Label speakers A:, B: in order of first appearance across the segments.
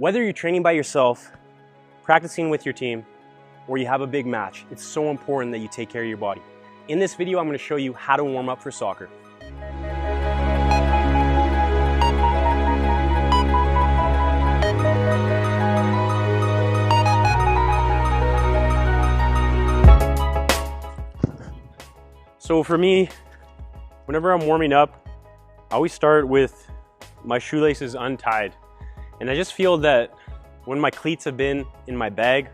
A: Whether you're training by yourself, practicing with your team, or you have a big match, it's so important that you take care of your body. In this video, I'm going to show you how to warm up for soccer. So for me, whenever I'm warming up, I always start with my shoelaces untied. And I just feel that when my cleats have been in my bag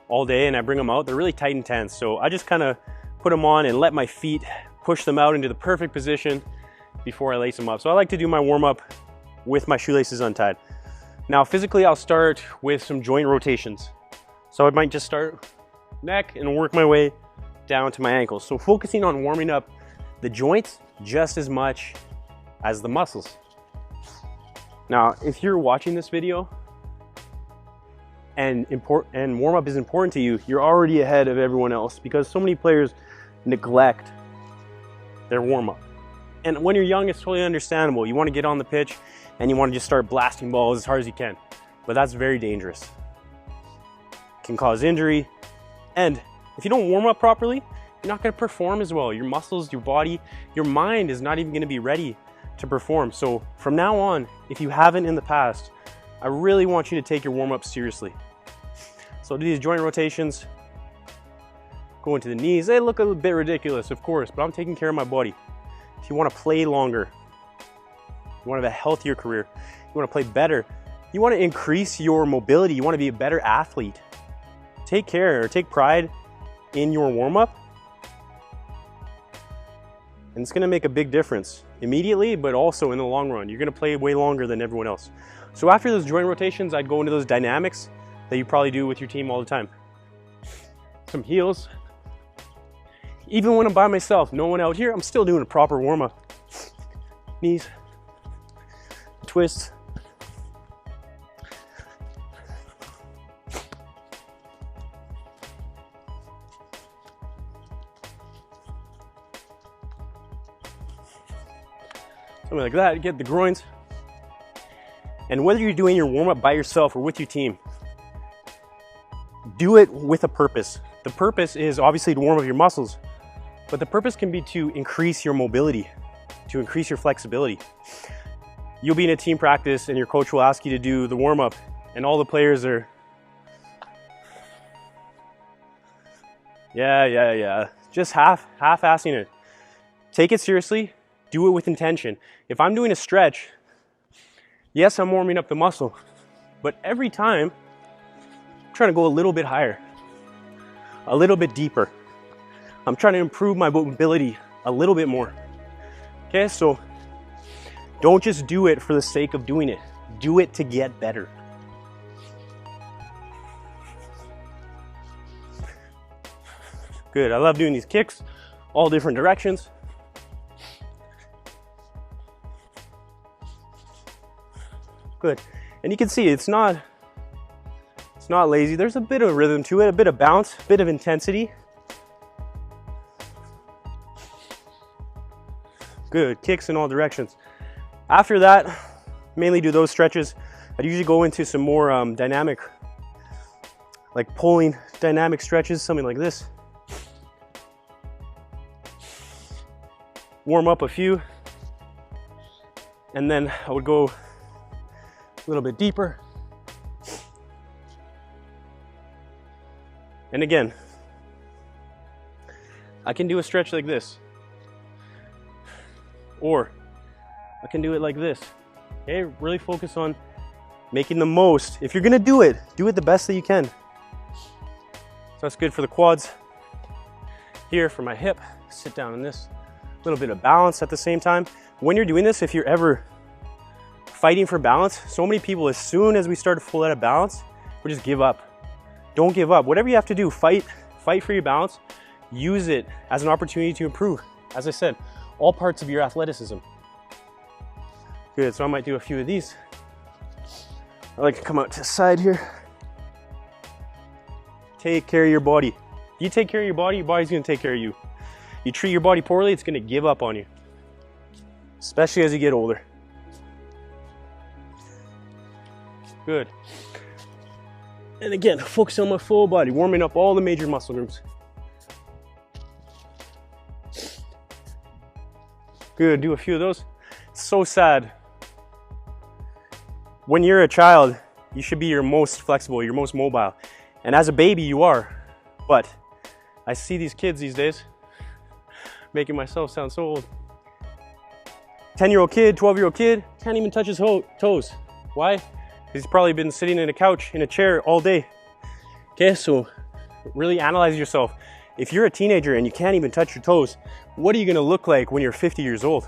A: all day and I bring them out, they're really tight and tense. So I just kind of put them on and let my feet push them out into the perfect position before I lace them up. So I like to do my warm up with my shoelaces untied. Now physically, I'll start with some joint rotations. So I might just start neck and work my way down to my ankles. So focusing on warming up the joints just as much as the muscles. Now, if you're watching this video and warm-up is important to you, you're already ahead of everyone else because so many players neglect their warm-up. And when you're young, it's totally understandable. You want to get on the pitch and you want to just start blasting balls as hard as you can. But that's very dangerous. It can cause injury. And if you don't warm up properly, you're not going to perform as well. Your muscles, your body, your mind is not even going to be ready to perform. So from now on, if you haven't in the past, I really want you to take your warm-up seriously. So do these joint rotations, go into the knees. They look a little bit ridiculous, of course, but I'm taking care of my body. If you want to play longer, you want to have a healthier career, you want to play better, you want to increase your mobility, you want to be a better athlete, take care or take pride in your warm-up. And it's going to make a big difference immediately, but also in the long run. You're going to play way longer than everyone else. So after those joint rotations, I'd go into those dynamics that you probably do with your team all the time. Some heels. Even when I'm by myself, no one out here, I'm still doing a proper warm-up. Knees, twists. Something like that, get the groins. And whether you're doing your warm-up by yourself or with your team, do it with a purpose. The purpose is obviously to warm up your muscles, but the purpose can be to increase your mobility, to increase your flexibility. You'll be in a team practice and your coach will ask you to do the warm-up and all the players are, yeah, just half-assing it. Take it seriously. Do it with intention. If I'm doing a stretch, yes, I'm warming up the muscle, but every time I'm trying to go a little bit higher, a little bit deeper. I'm trying to improve my mobility a little bit more. Okay, so don't just do it for the sake of doing it. Do it to get better. Good, I love doing these kicks, all different directions. Good. And you can see it's not lazy. There's a bit of rhythm to it, a bit of bounce, a bit of intensity. Good. Kicks in all directions. After that, mainly do those stretches. I'd usually go into some more dynamic, like pulling dynamic stretches, something like this. Warm up a few. And then I would go a little bit deeper. And again, I can do a stretch like this, or I can do it like this. Okay, really focus on making the most. If you're gonna do it the best that you can. So that's good for the quads. Here for my hip, sit down in this. A little bit of balance at the same time. When you're doing this, if you're ever fighting for balance, so many people, as soon as we start to pull out of balance, we just give up. Don't give up. Whatever you have to do, fight for your balance. Use it as an opportunity to improve. As I said, all parts of your athleticism. Good, so I might do a few of these. I like to come out to the side here. Take care of your body. You take care of your body's gonna take care of you. You treat your body poorly, it's gonna give up on you. Especially as you get older. Good. And again, focus on my full body, warming up all the major muscle groups. Good, do a few of those. It's so sad. When you're a child, you should be your most flexible, your most mobile. And as a baby, you are. But I see these kids these days, making myself sound so old. 10-year-old kid, 12-year-old kid, can't even touch his toes. Why? He's probably been sitting in a couch, in a chair all day. Okay, so really analyze yourself. If you're a teenager and you can't even touch your toes, what are you gonna look like when you're 50 years old?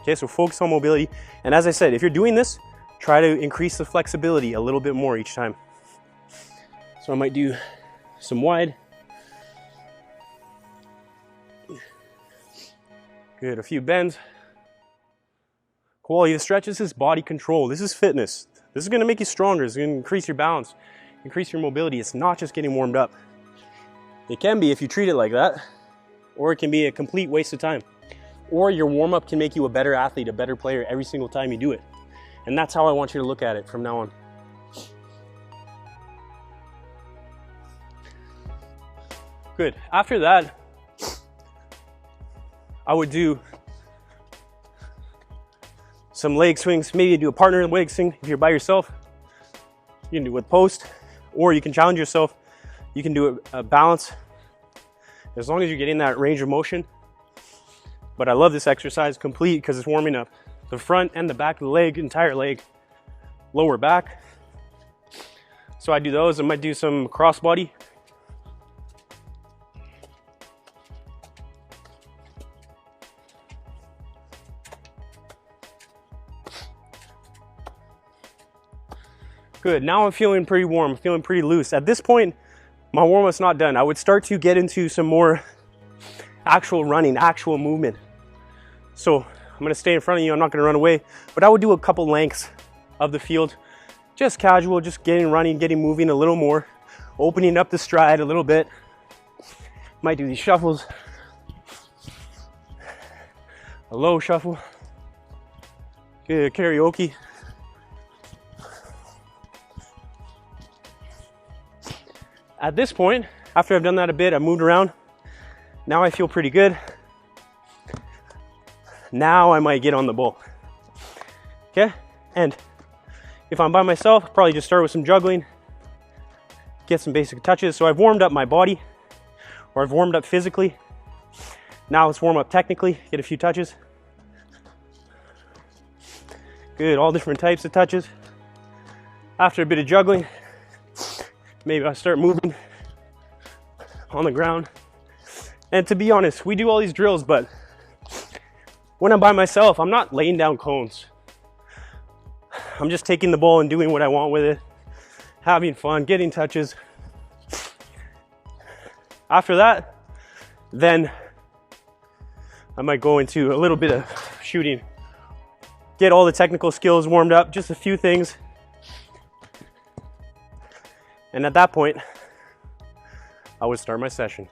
A: Okay, so focus on mobility. And as I said, if you're doing this, try to increase the flexibility a little bit more each time. So I might do some wide. Good, a few bends. Quality of the stretch, this is body control. This is fitness. This is gonna make you stronger. It's gonna increase your balance, increase your mobility. It's not just getting warmed up. It can be if you treat it like that, or it can be a complete waste of time. Or your warm-up can make you a better athlete, a better player every single time you do it. And that's how I want you to look at it from now on. Good. After that, I would do some leg swings. Maybe do a partner leg swing if you're by yourself. You can do it with post, or you can challenge yourself. You can do a balance, as long as you're getting that range of motion. But I love this exercise complete because it's warming up the front and the back of the leg, entire leg, lower back. So I do those. I might do some crossbody. Good, now I'm feeling pretty warm, I'm feeling pretty loose. At this point, my warm-up's not done. I would start to get into some more actual running, actual movement. So I'm gonna stay in front of you, I'm not gonna run away, but I would do a couple lengths of the field. Just casual, just getting running, getting moving a little more, opening up the stride a little bit. Might do these shuffles. A low shuffle. Good, karaoke. At this point, after I've done that a bit, I've moved around. Now I feel pretty good. Now I might get on the bull. Okay? And if I'm by myself, probably just start with some juggling, get some basic touches. So I've warmed up my body, or I've warmed up physically. Now let's warm up technically, get a few touches. Good, all different types of touches. After a bit of juggling, maybe I start moving on the ground. And to be honest, we do all these drills, but when I'm by myself, I'm not laying down cones. I'm just taking the ball and doing what I want with it, having fun, getting touches. After that, then I might go into a little bit of shooting. Get all the technical skills warmed up, just a few things. And at that point, I would start my session.